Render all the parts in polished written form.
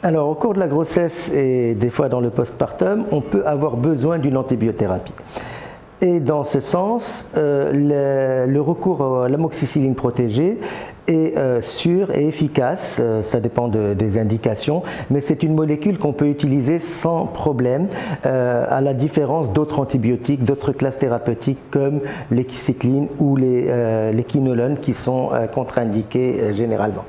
Alors, au cours de la grossesse et des fois dans le postpartum, on peut avoir besoin d'une antibiothérapie. Et dans ce sens, le recours à l'amoxicilline protégée est sûr et efficace, ça dépend des indications, mais c'est une molécule qu'on peut utiliser sans problème, à la différence d'autres antibiotiques, d'autres classes thérapeutiques comme l'équicycline ou les quinolones qui sont contre-indiqués généralement.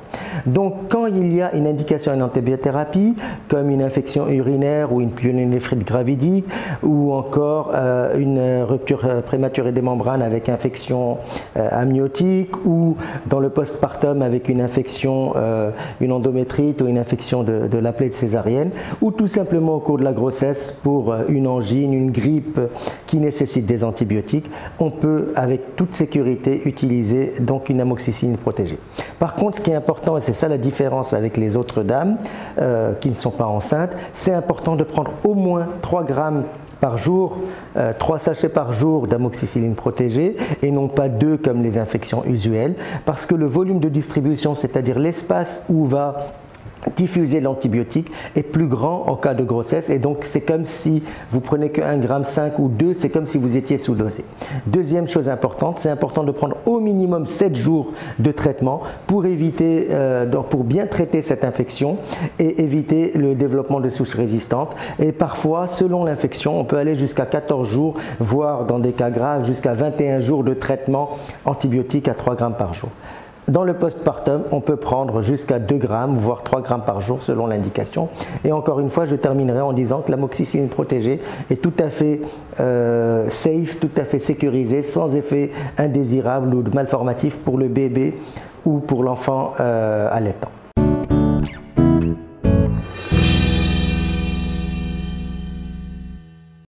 Donc quand il y a une indication à une antibiothérapie, comme une infection urinaire ou une pyélonéphrite gravidique, ou encore une rupture prématurée des membranes avec infection amniotique, ou dans le postpartum avec une infection, une endométrite ou une infection de la plaie césarienne, ou tout simplement au cours de la grossesse pour une angine, une grippe qui nécessite des antibiotiques, on peut avec toute sécurité utiliser donc une amoxicilline protégée. Par contre, ce qui est important, et c'est ça la différence avec les autres dames qui ne sont pas enceintes, c'est important de prendre au moins 3 grammes par jour, 3 sachets par jour d'amoxicilline protégée et non pas 2 comme les infections usuelles, parce que le volume de distribution, c'est-à-dire l'espace où va diffuser l'antibiotique est plus grand en cas de grossesse, et donc c'est comme si vous prenez que 1,5 g ou 2, c'est comme si vous étiez sous-dosé. Deuxième chose importante, c'est important de prendre au minimum 7 jours de traitement pour éviter, pour bien traiter cette infection et éviter le développement de souches résistantes. Et parfois, selon l'infection, on peut aller jusqu'à 14 jours, voire dans des cas graves jusqu'à 21 jours de traitement antibiotique à 3 grammes par jour. Dans le postpartum, on peut prendre jusqu'à 2 grammes, voire 3 grammes par jour selon l'indication. Et encore une fois, je terminerai en disant que l'amoxicilline protégée est tout à fait safe, tout à fait sécurisée, sans effet indésirable ou malformatif pour le bébé ou pour l'enfant allaitant.